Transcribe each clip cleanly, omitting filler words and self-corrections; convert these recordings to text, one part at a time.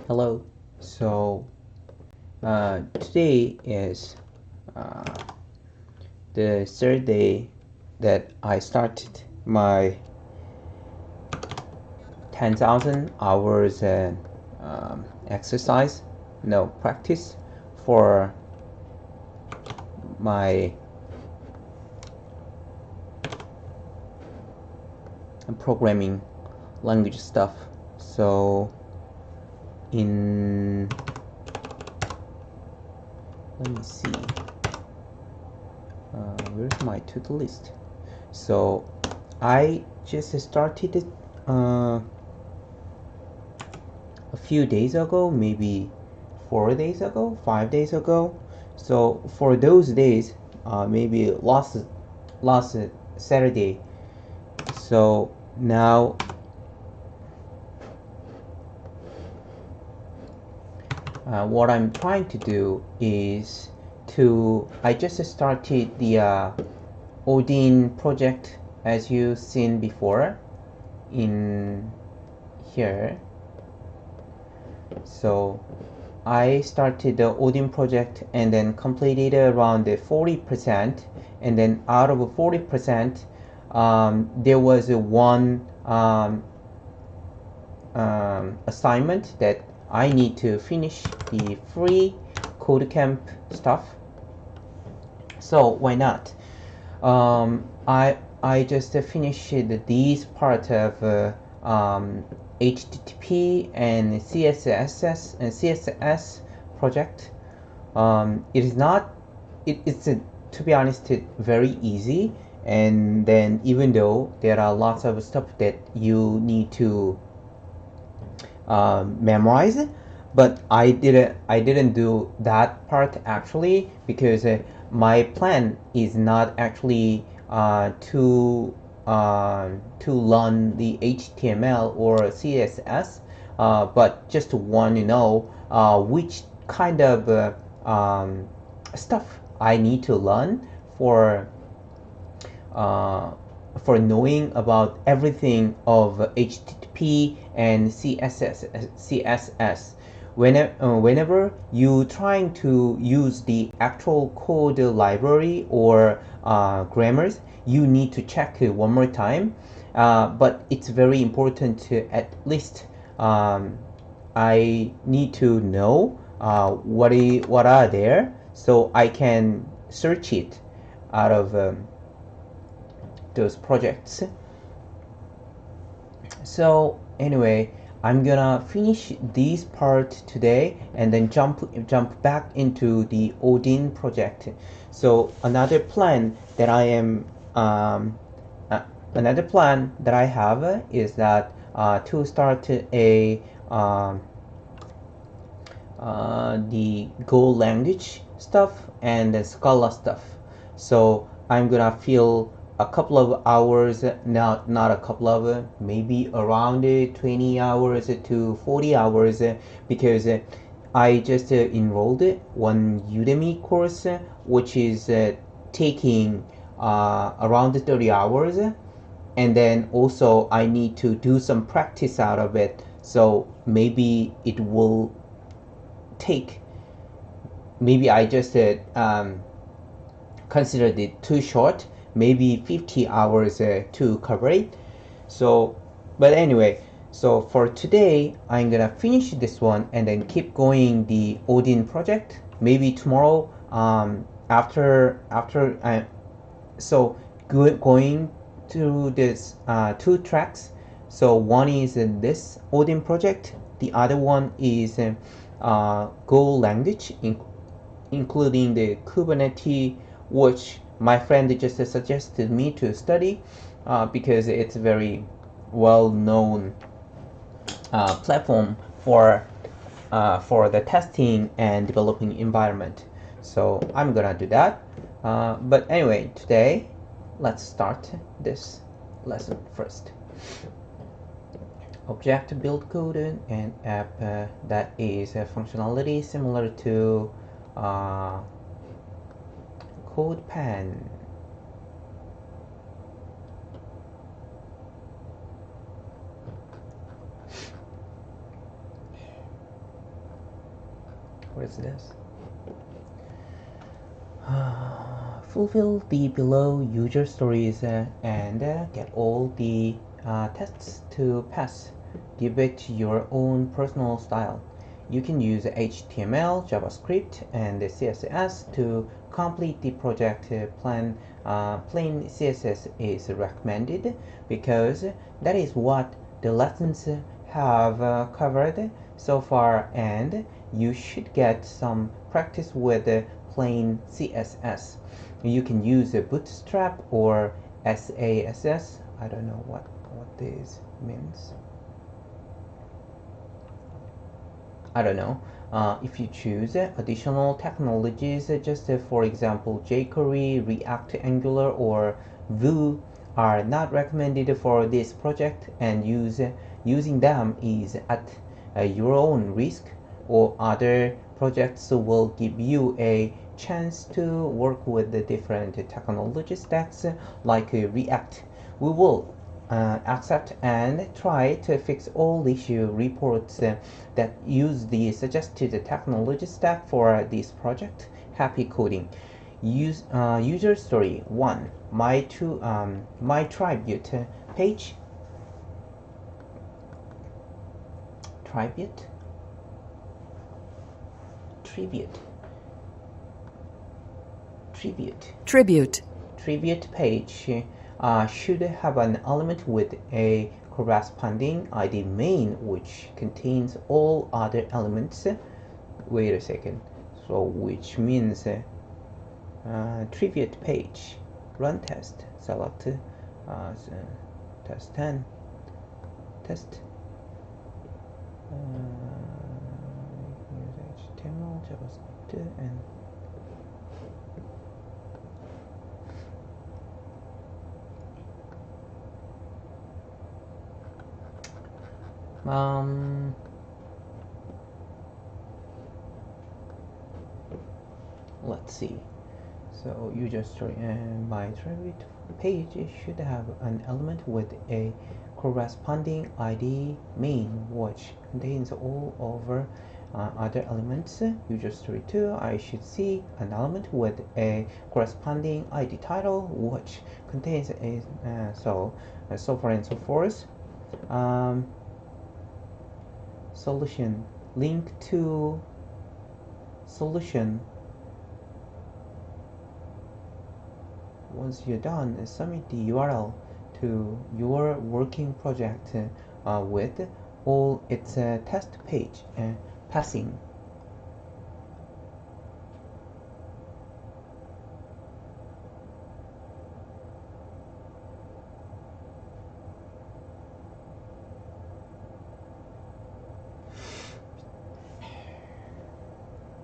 Hello. So today is uh, the third day that I started my 10,000 hours exercise, no practice for my programming language stuff. So in let me see. Where's my to-do list? So I just started it a few days ago, maybe 4 days ago, 5 days ago. So for those days, maybe last Saturday. So now what I'm trying to do is I just started the Odin project as you've seen before in here. So I started the Odin project and then completed around 40%, and then out of 40%, there was one assignment that I need to finish the free code camp stuff. So why not? I just finished these part of HTTP and CSS project. It is not. It's to be honest, very easy. And then even though there are lots of stuff that you need to memorize, but I didn't do that part actually because my plan is not actually to learn the HTML or CSS, but just want to know which kind of stuff I need to learn for uh, for knowing about everything of HTTP and CSS. Whenever you trying to use the actual code library or grammars, you need to check it one more time. But it's very important to at least I need to know what are there so I can search it out of those projects. So anyway, I'm gonna finish this part today and then jump back into the Odin project. So another plan that I have is that to start a the Go language stuff and the Scala stuff. So I'm gonna fill a couple of hours, not a couple of, maybe around 20 hours to 40 hours, because I just enrolled one Udemy course, which is taking around 30 hours, and then also I need to do some practice out of it. So maybe it will take, maybe I just considered it too short, maybe 50 hours to cover it. So but anyway, so for today I'm gonna finish this one and then keep going the Odin project. Maybe tomorrow, after I so going to this two tracks. So one is this Odin project, the other one is Go language, including the Kubernetes, which my friend just suggested me to study because it's a very well known platform for the testing and developing environment. So I'm gonna do that. But anyway, today let's start this lesson first. Object build code and app that is a functionality similar to uh, CodePen. What is this? Fulfill the below user stories and get all the tests to pass. Give it your own personal style. You can use HTML, JavaScript, and CSS to complete the project plan. Plain CSS is recommended because that is what the lessons have covered so far, and you should get some practice with plain CSS. You can use a Bootstrap or SASS. I don't know what this means. I don't know. If you choose additional technologies, just for example, jQuery, React, Angular, or Vue are not recommended for this project, and using them is at your own risk, or other projects will give you a chance to work with the different technology stacks like React. We will accept and try to fix all issue reports that use the suggested technology stack for this project. Happy coding. User story 1. My tribute page. Tribute. Tribute. Tribute. Tribute. Tribute page should have an element with a corresponding ID main which contains all other elements. Wait a second. So which means tribute page. Run test. Select test 10. Test. Use HTML, JavaScript, and let's see. So user story and my tribute page should have an element with a corresponding ID main which contains all over other elements. User story 2, I should see an element with a corresponding ID title which contains a so far and so forth. Solution, link to solution. Once you're done, submit the URL to your working project with all its test page passing.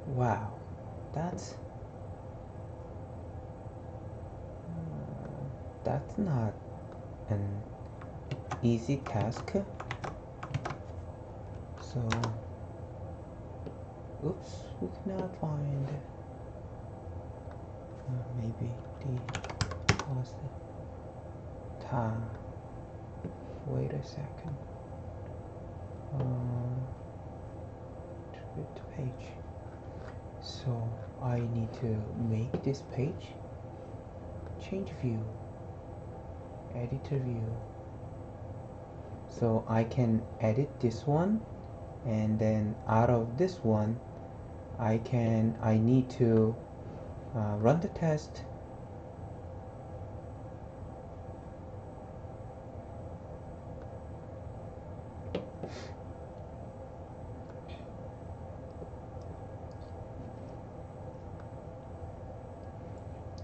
Wow, that's not an easy task. So, oops, we cannot find maybe the cost. Wait a second. Tribute page. So I need to make this page. Change view. Editor view. So I can edit this one, and then out of this one I need to run the test.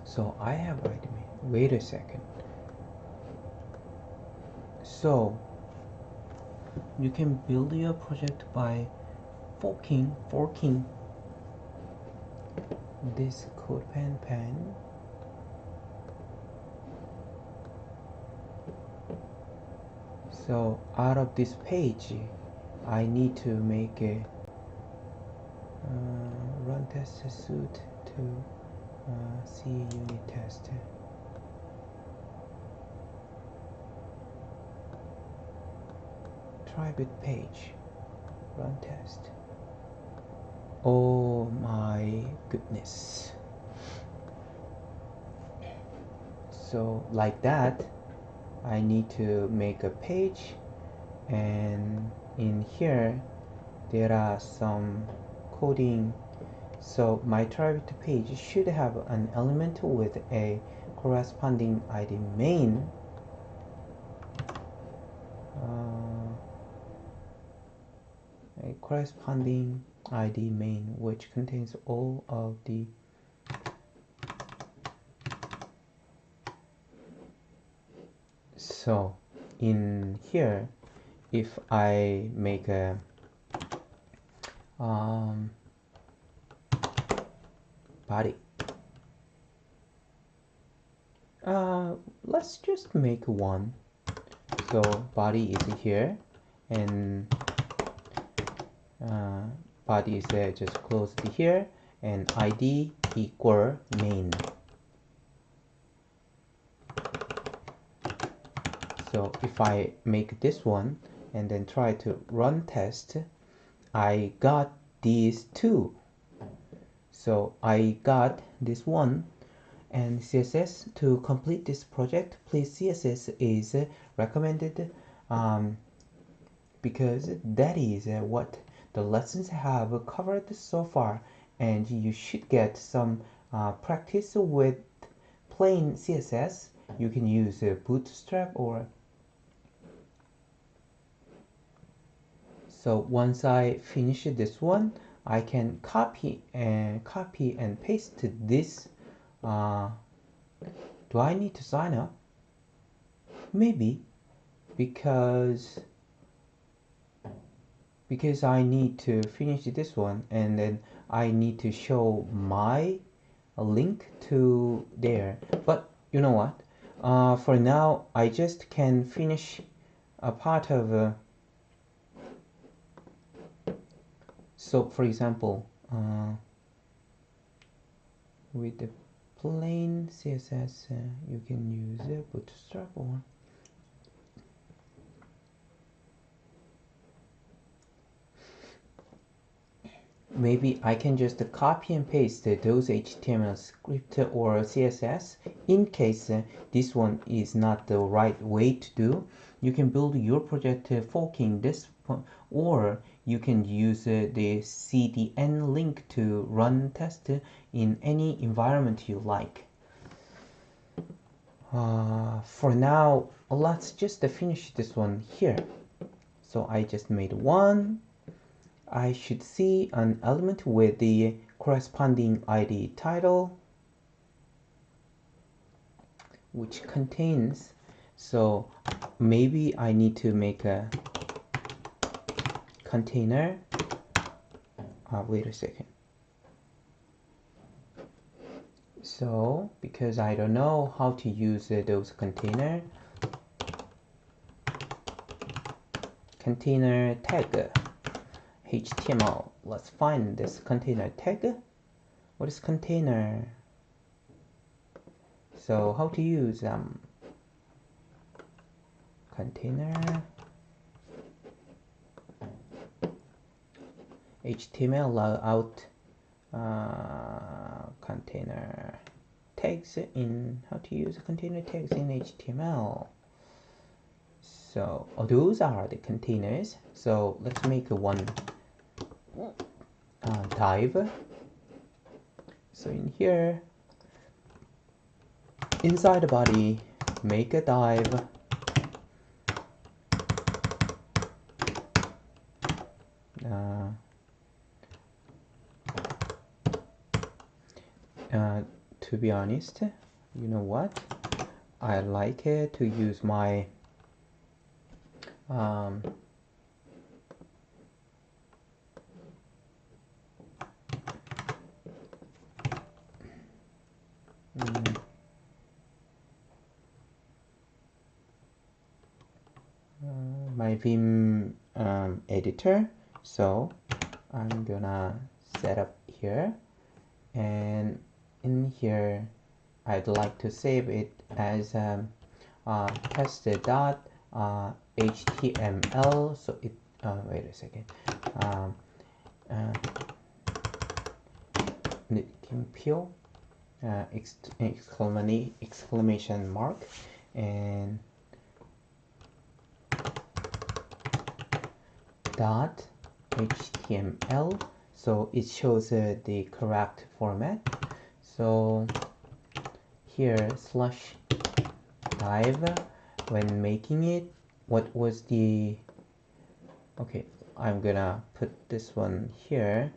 So I have wait a second. So you can build your project by forking this CodePen. So out of this page I need to make a run test suite to C unit test. Tribute page, run test. Oh my goodness. So like that, I need to make a page, and in here there are some coding. So my private page should have an element with a corresponding ID main. A corresponding ID main which contains all of the so in here if I make a body, let's just make one. So body is here, and body is just closed here, and ID equal main. So if I make this one and then try to run test, I got these two. So I got this one, and CSS to complete this project, please CSS is recommended, because that is what the lessons have covered so far, and you should get some practice with plain CSS. You can use Bootstrap or so once I finish this one, I can copy and paste this. Do I need to sign up? Maybe, because I need to finish this one, and then I need to show my link to there. But you know what? For now, I just can finish a part of. So, for example, with the plain CSS, you can use Bootstrap or maybe I can just copy and paste those HTML script or CSS in case this one is not the right way to do. You can build your project forking this, or you can use the CDN link to run test in any environment you like. For now, let's just finish this one here. So I just made one. I should see an element with the corresponding ID title, which contains, so maybe I need to make a container. Wait a second. So because I don't know how to use those container tag HTML. Let's find this container tag. What is container? So how to use container HTML layout container tags in how to use container tags in HTML. So those are the containers. So let's make one div. So in here, inside the body, make a div. To be honest, you know what? I like it to use my my Vim editor. So I'm gonna set up here, and in here I'd like to save it as test.html. So it wait a second, 느낌표 exclamation mark and dot html, so it shows the correct format. So here slash dive, when making it, what was the, okay, I'm gonna put this one here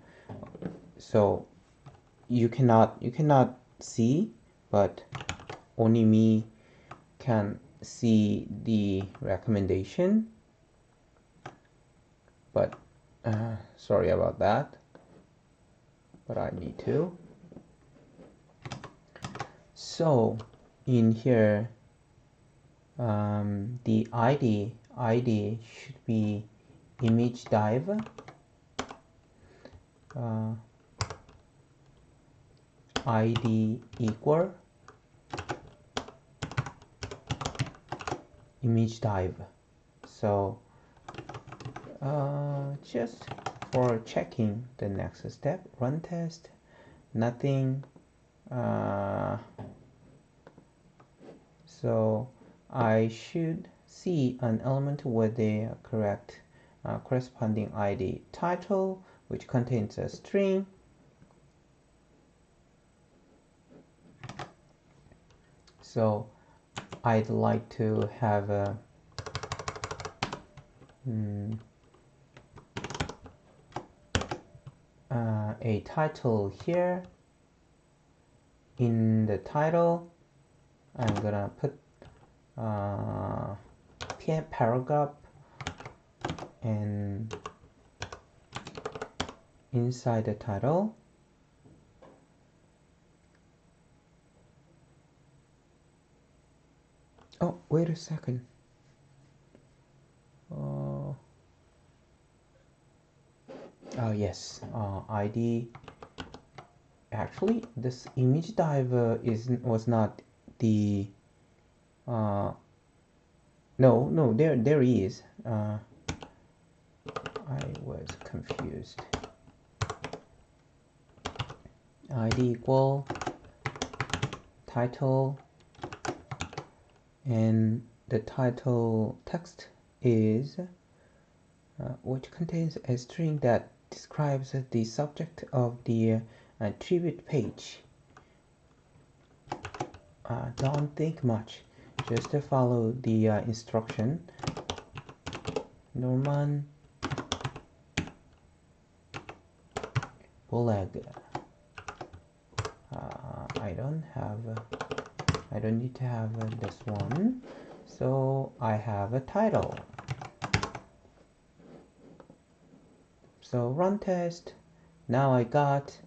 so you cannot see, but only me can see the recommendation, but sorry about that, but I need to. So in here the ID should be image dive, ID equal image dive. So just for checking the next step, run test, nothing. So I should see an element with the correct corresponding ID title, which contains a string. So I'd like to have a title here. In the title, I'm gonna put paragraph, and inside the title oh, wait a second. Oh yes, ID. Actually, this image dive was not the no, there is. I was confused. ID equal title, and the title text is which contains a string that describes the subject of the tribute page. Don't think much, just follow the instruction. Norman Boleg. I don't need to have this one, so I have a title. So run test. Now I got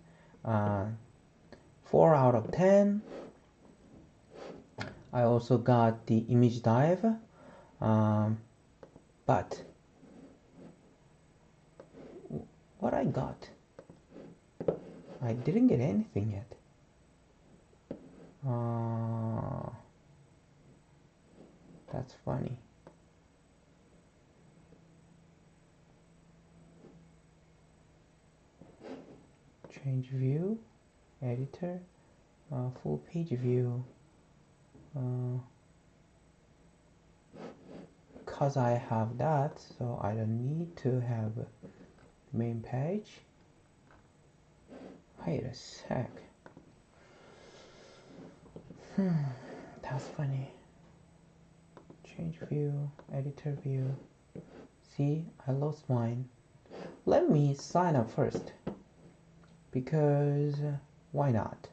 4 out of 10. I also got the image dive, but what I got, I didn't get anything yet. That's funny. Change view, editor, full page view. Because I have that, so I don't need to have main page. Wait a sec. That's funny. Change view, editor view. See, I lost mine. Let me sign up first, because why not?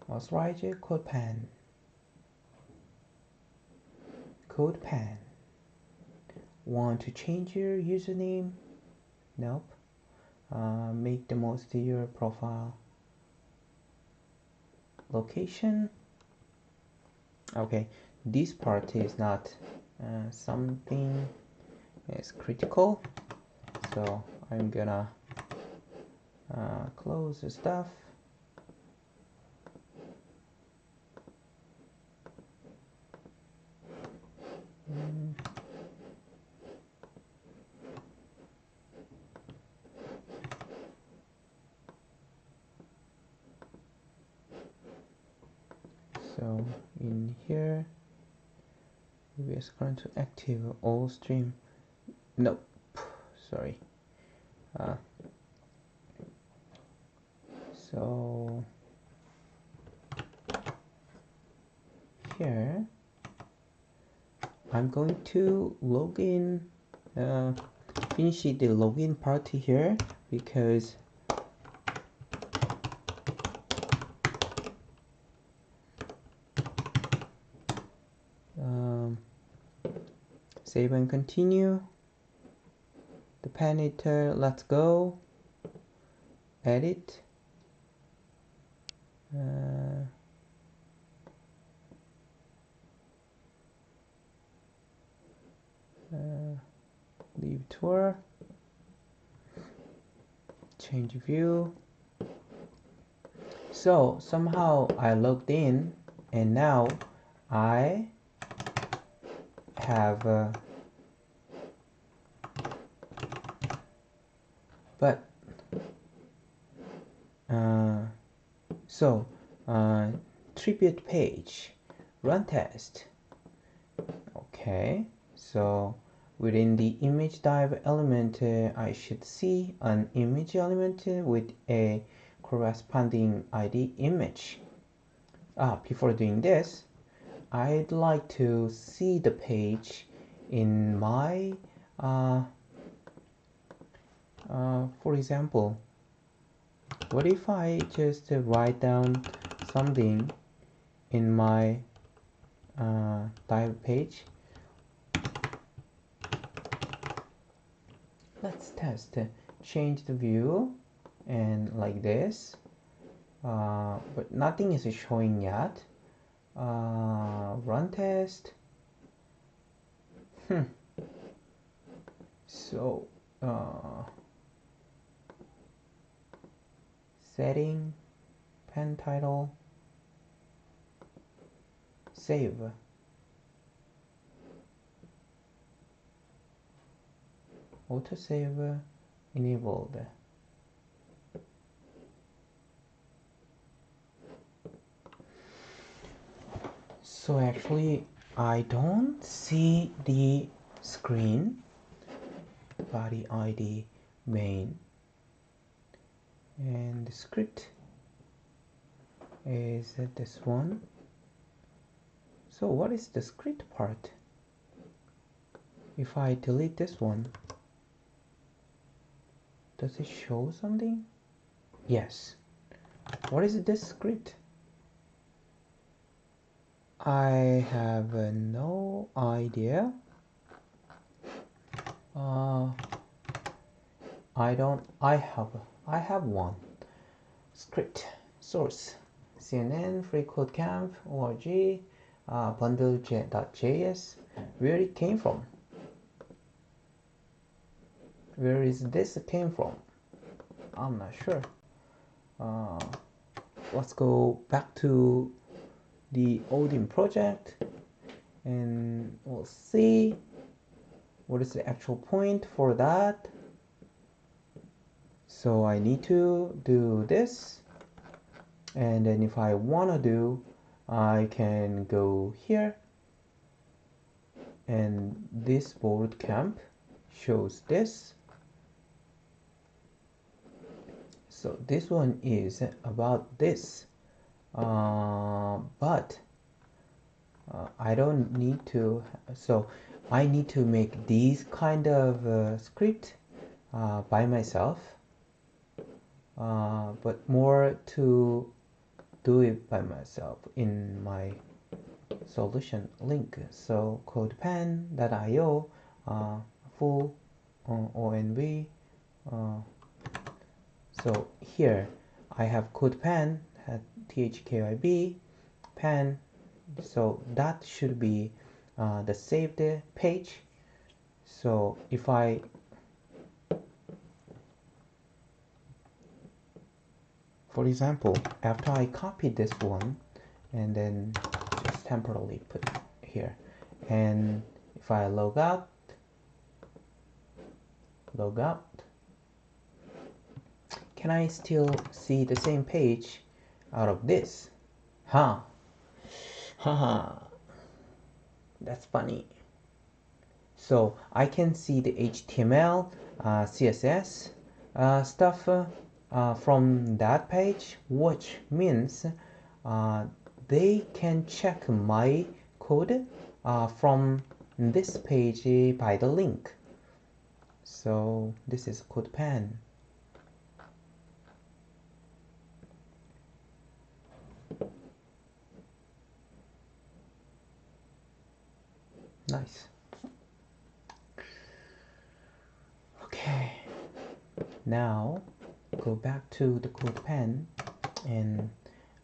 Authorize CodePen. CodePen. Want to change your username? Nope. Make the most of your profile. Location. Okay, this part is not something is critical, so I'm gonna close the stuff. previous current to active all stream. Nope, sorry. So here I'm going to log in, finish the login part here, because save and continue. The pen editor, let's go. Edit. Leave tour. Change view. So somehow I logged in, and now I have tribute page, run test. Okay, so within the image div element, I should see an image element with a corresponding ID image. Before doing this, I'd like to see the page in my, for example, what if I just write down something in my div page? Let's test. Change the view and like this, but nothing is showing yet. Run test. So setting, pen title, save. Autosave enabled. So actually I don't see the screen. Body ID main, and the script is this one. So what is the script part? If I delete this one, does it show something? Yes. What is this script? I have no idea. I have one script source, CNN, freecodecamp, org, bundle.js. Where it came from? Where is this came from? I'm not sure. Let's go back to the Odin project and we'll see what is the actual point for that. So I need to do this, and then if I want to do, I can go here, and this board camp shows this. So this one is about this, but I don't need to, so I need to make these kind of script by myself, but more to do it by myself in my solution link. So codepen.io, full ONV. So here I have codepen at thkyb pen. So that should be the saved page. So if I for example, after I copy this one and then just temporarily put here, and if I log out, can I still see the same page out of this? Haha. That's funny. So I can see the HTML, CSS stuff from that page, which means they can check my code from this page by the link. So this is CodePen. Nice. Okay, now go back to the CodePen, and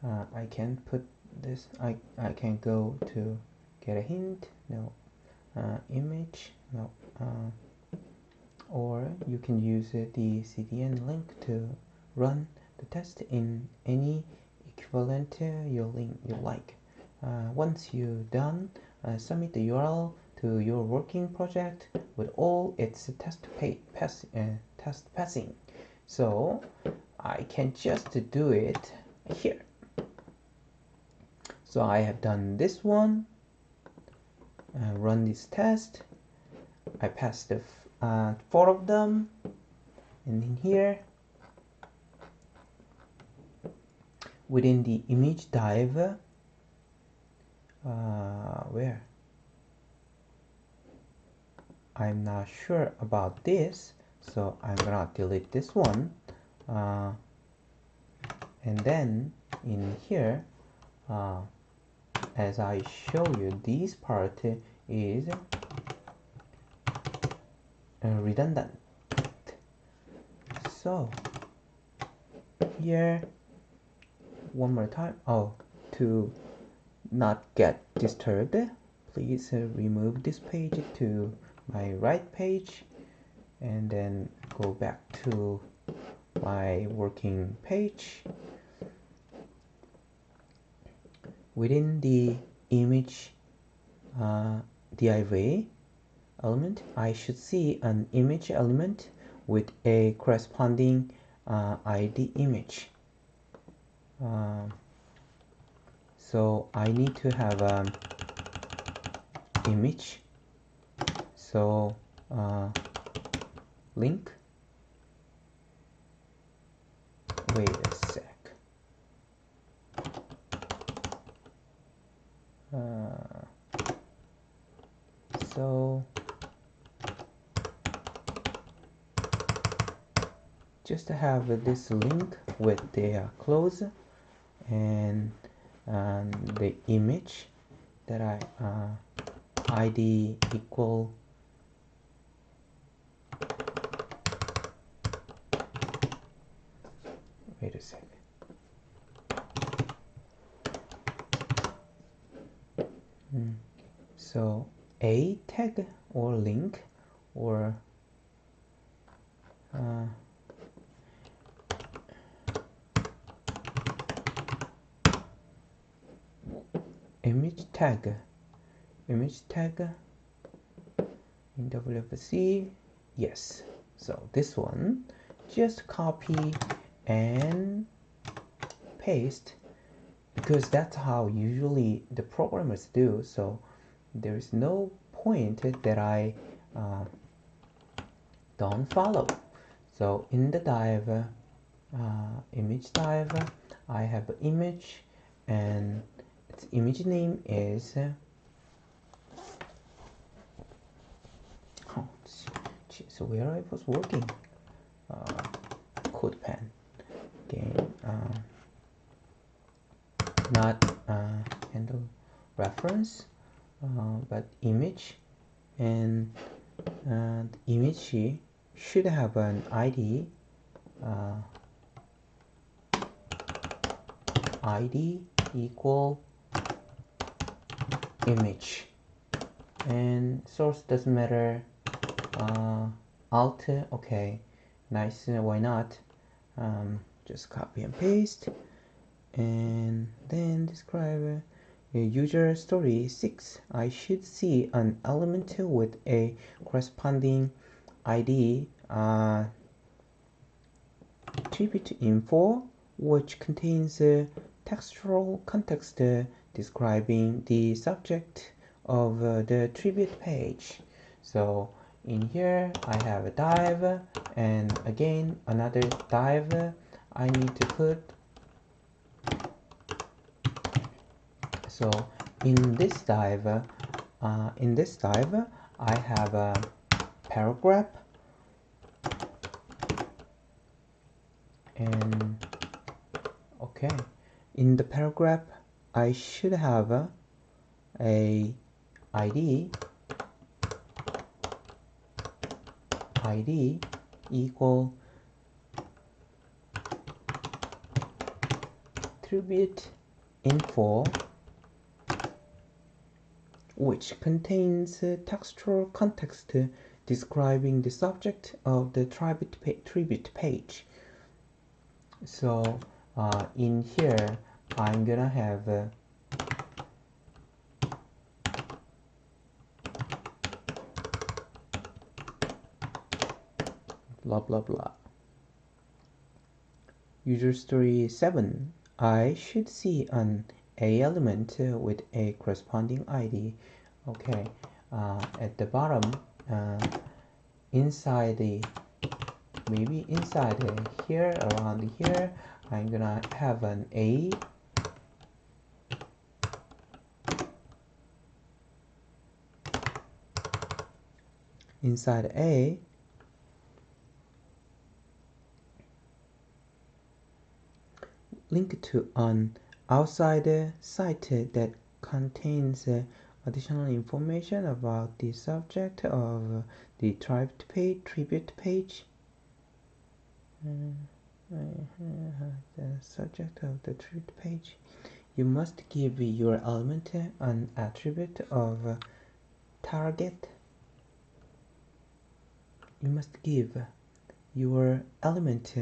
I can put this, I can go to get a hint, no, image, no, or you can use the CDN link to run the test in any equivalent you like. Once you're done, submit the URL to your working project with all its test passing. So I can just do it here. So I have done this one, run this test. I passed the 4 of them, and in here within the image div, where I'm not sure about this, so I'm gonna delete this one, and then in here, as I show you, this part is redundant. So here, one more time, to not get disturbed, please remove this page to my right page, and then go back to my working page. Within the image div element, I should see an image element with a corresponding ID image. So I need to have an image. So link. Wait a sec. So just to have this link with the close and the image that I ID equal wait a second. So a tag or link or image tag in WFC. Yes, so this one, just copy and paste, because that's how usually the programmers do. So there is no point that I don't follow. So in the div, image div, I have an image, and its image name is so where I was working, CodePen game, not handle reference, but image, and the image should have an ID ID equal image, and source doesn't matter, alt, okay, nice, why not, just copy and paste, and then describe user story 6. I should see an element with a corresponding ID tribute info, which contains textual context describing the subject of the tribute page. So in here I have a div, and again another div I need to put. So in this div I have a paragraph, and okay, in the paragraph I should have a ID equal tribute info, which contains textual context describing the subject of the tribute page. So in here I'm gonna have blah blah blah. User story 7. I should see an A element with a corresponding ID. Okay, at the bottom, inside maybe inside here, around here, I'm gonna have an A. Inside A, link to an outside site that contains additional information about the subject of the tribute page. The subject of the tribute page. You must give your element an attribute of target. You must give your element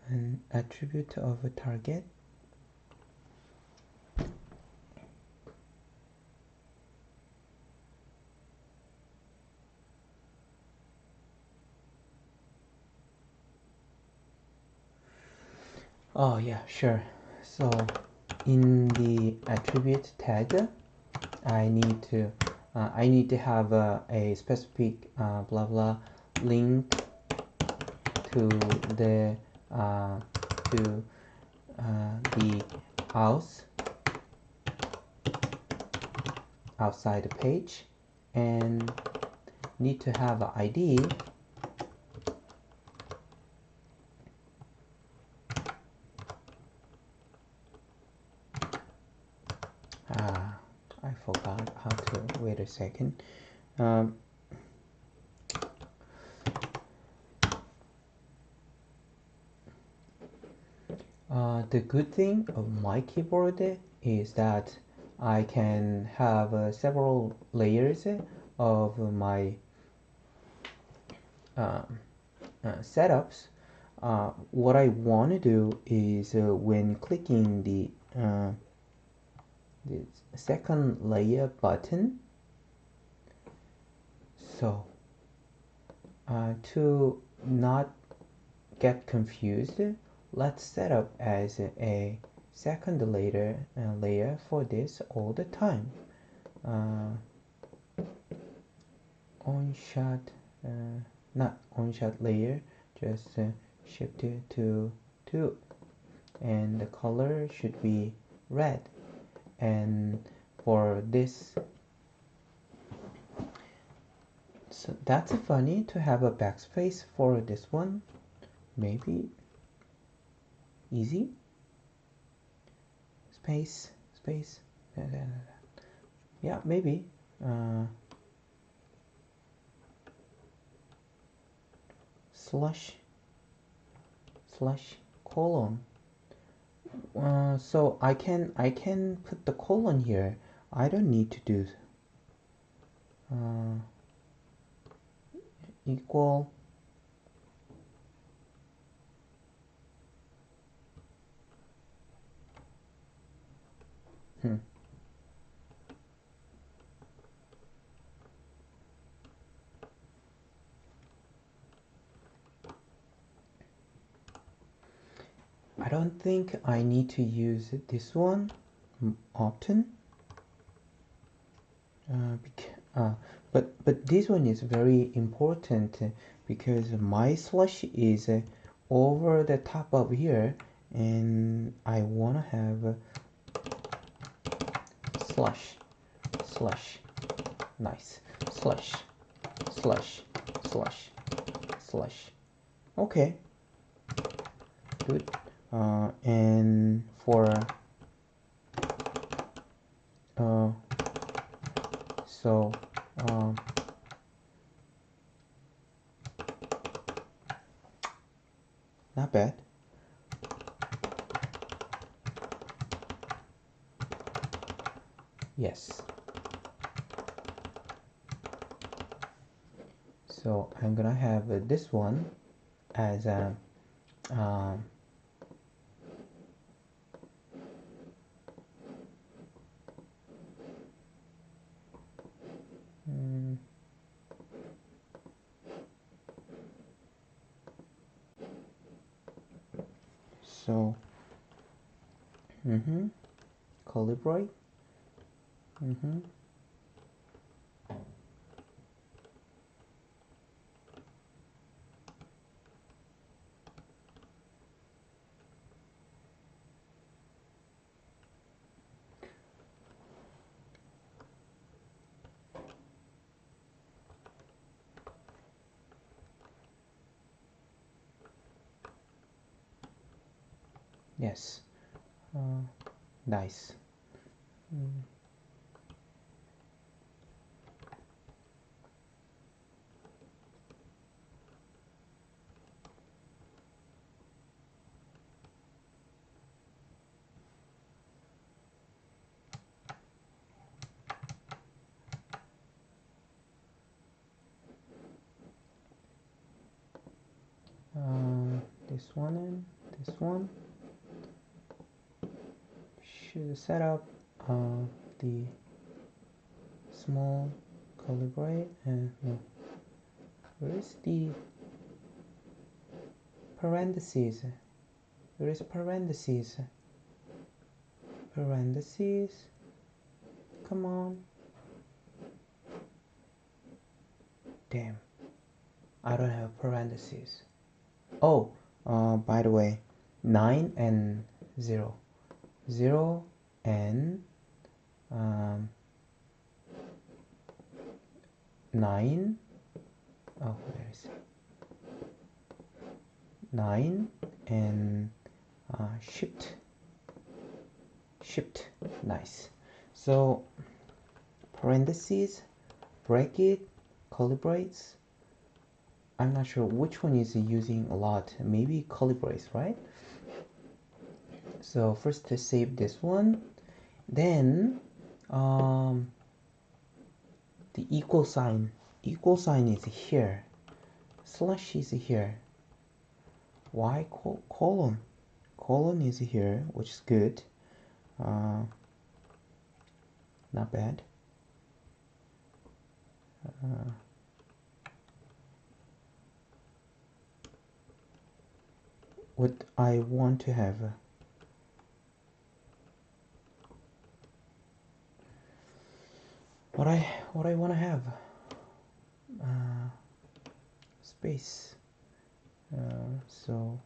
an attribute of a target. Oh yeah, sure. So in the attribute tag, I need to have a specific blah blah link to the outside the page, and need to have an ID I forgot how to, wait a second. The good thing of my keyboard is that I can have several layers of my setups. What I want to do is when clicking the second layer button, so to not get confused, let's set up as a second layer for this all the time. Not on-shot layer, just shift to 2, and the color should be red. And for this, so that's funny to have a backspace for this one. Maybe easy space, yeah, maybe slash colon. So I can put the colon here. I don't need to do equal don't think I need to use this one often, but this one is very important because my slush is over the top of here, and I want to have slush, slush, nice, slush, slush, slush, slush. Okay, good. And for so not bad. Yes. So I'm gonna have this one as a so calibrate. Yes, nice. This one and this one should set up the small calibrate and no, where is the parentheses? Where is parentheses? Parentheses, come on. Damn, I don't have parentheses. Oh, by the way, 9 and 0, 0 and 9. Oh, where is it? 9 and shift, nice. So parentheses, bracket, calibrates. I'm not sure which one is using a lot. Maybe calibrates, right? So first to save this one, then the equal sign is here, slash is here, y colon is here, which is good. Not bad. What I want to have what I want to have space, so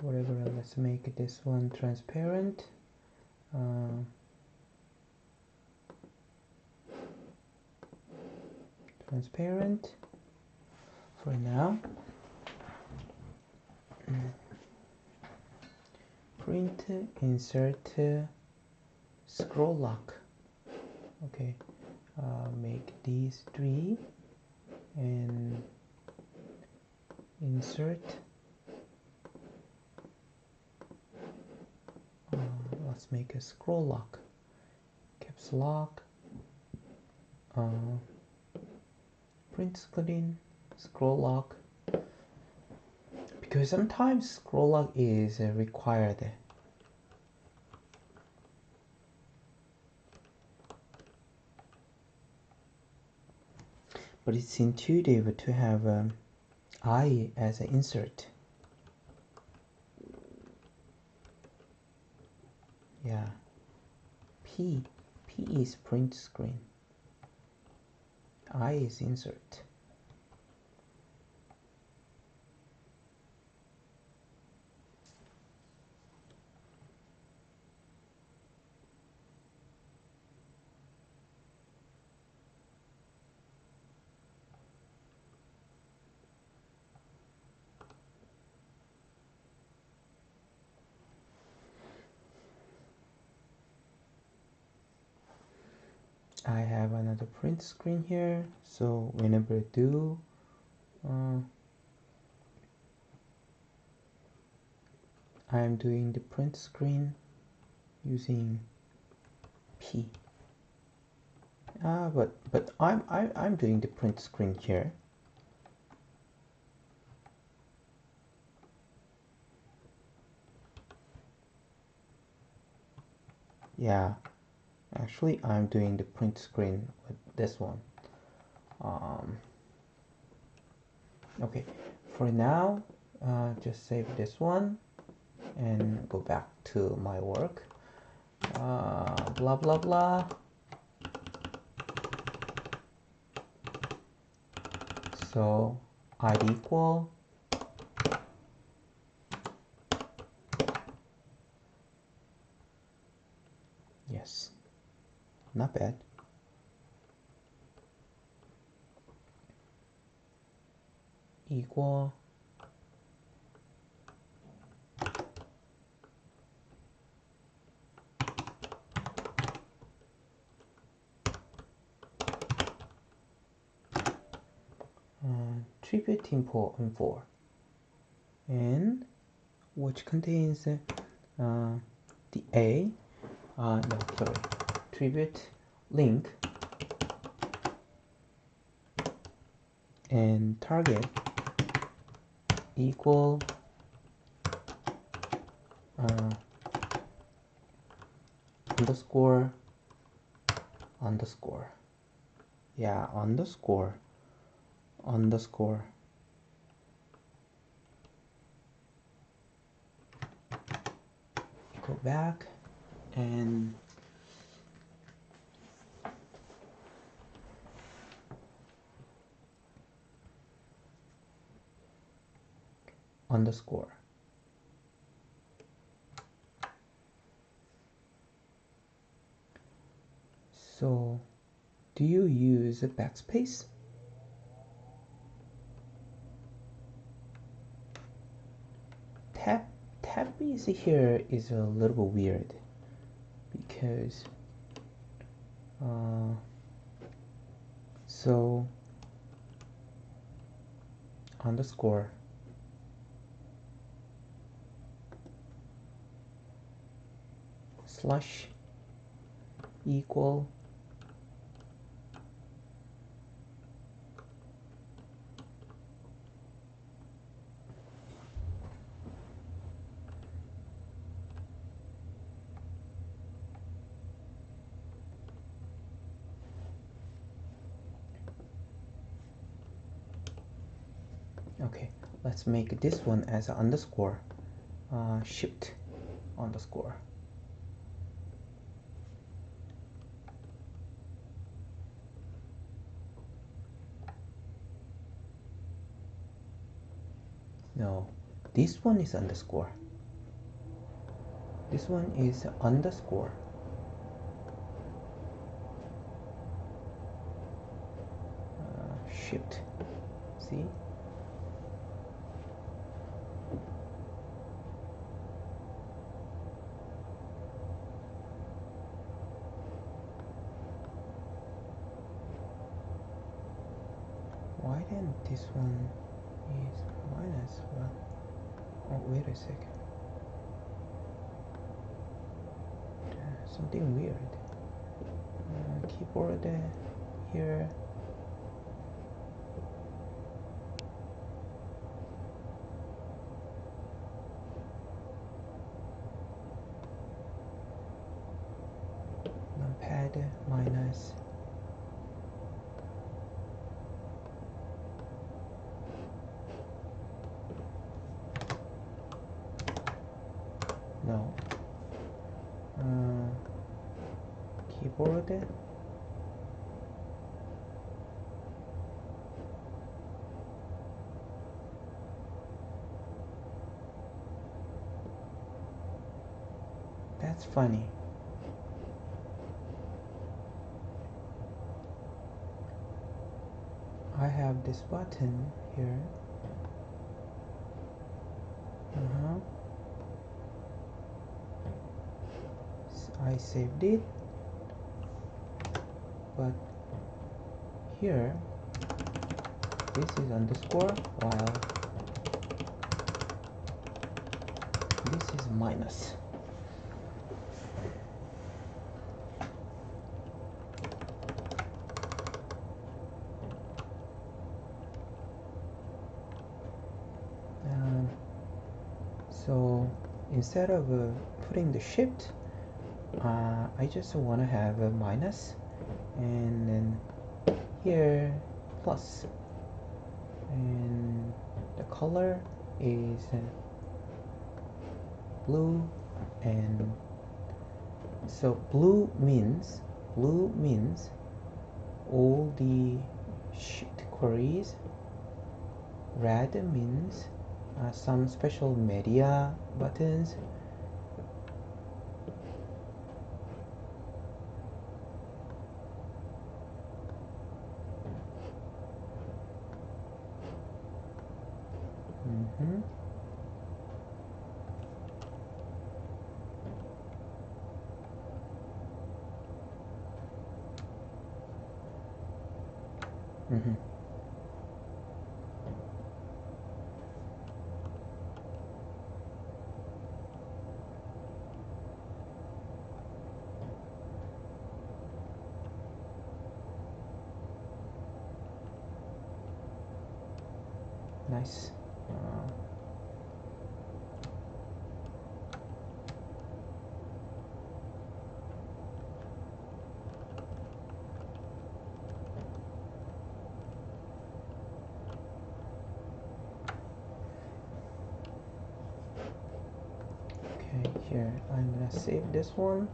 whatever, let's make this one transparent. Transparent for now. Print, insert, scroll lock. Okay, make these 3 and insert. Let's make a scroll lock, caps lock, print screen, scroll lock, because sometimes scroll lock is required. but it's intuitive to have I as an insert. Yeah, P is print screen, I is insert. I have another print screen here, so whenever I do I'm doing the print screen using P. But I'm doing the print screen here. Yeah, actually I'm doing the print screen with this one. Okay, for now, just save this one and go back to my work. Blah blah blah. So id equal yes, not bad. Equal tribute info and which contains the A no sorry tribute link and target equal underscore yeah underscore go back and underscore. So do you use a backspace? Tab is here is a little bit weird because so underscore slash equal okay, let's make this one as an underscore shift underscore. No, this one is underscore. This one is underscore. Shift. See? Why then this one is minus one? Oh, wait a second. Something weird. Keyboard here. Numpad minus keyboard. That's funny. I have this button here. I saved it, but here this is underscore while this is minus. So instead of putting the shift, I just want to have a minus, and then here plus, and the color is blue. And so blue means all the shift queries. Red means some special media buttons. Nice. Okay, here I'm gonna save this one.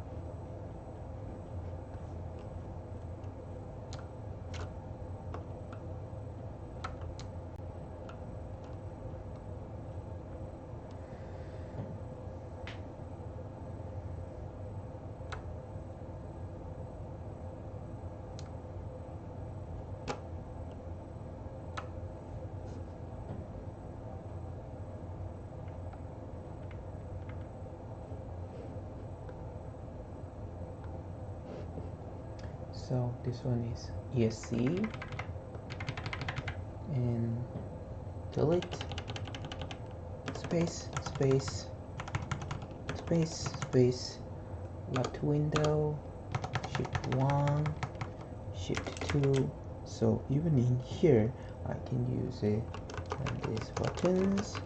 So this one is ESC, and delete, space, space, space, space, left window, shift 1, shift 2. So even in here I can use these buttons.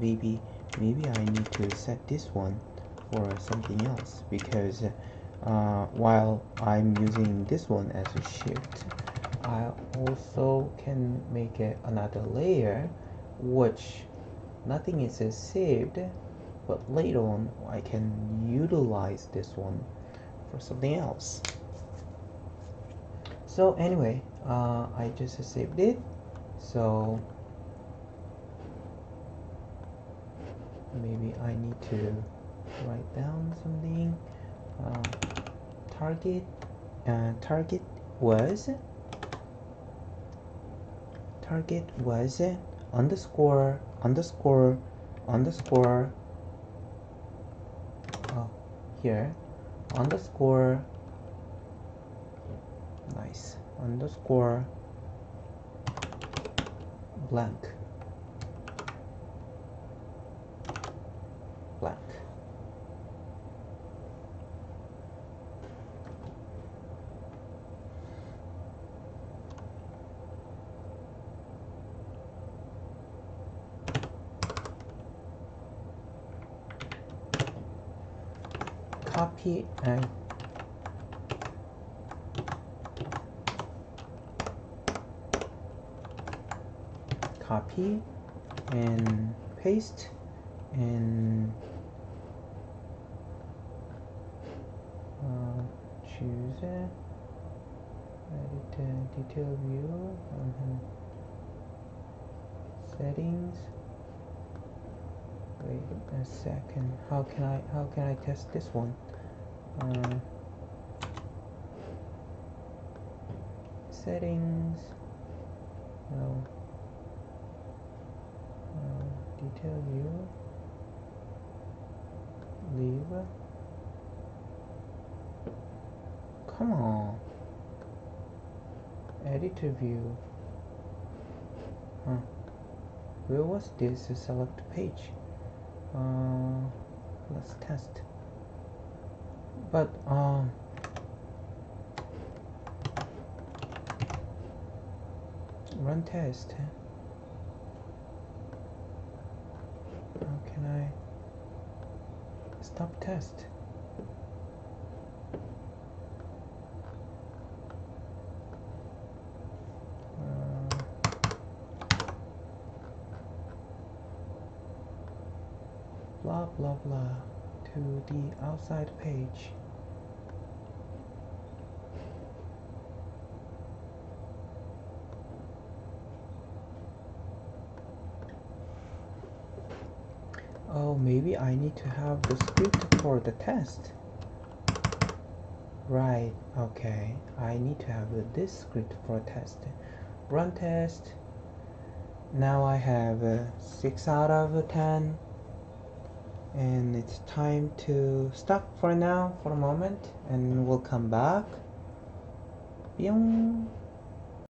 Maybe I need to set this one for something else, because while I'm using this one as a shift, I also can make another layer which nothing is saved, but later on I can utilize this one for something else. So anyway, I just saved it. So maybe I need to write down something. Target was underscore here underscore, nice, underscore blank. Copy and paste, and choose edit detail view, settings. Wait a second. How can I test this one? Settings. No. Detail view. Leave. Come on. Editor view. Where was this select page? Let's test. But run test. How can I stop test? Blah blah blah to the outside page. Oh, maybe I need to have the script for the test. Right, okay. I need to have this script for test. Run test. Now I have 6 out of 10. And it's time to stop for now for a moment, and we'll come back. Byung.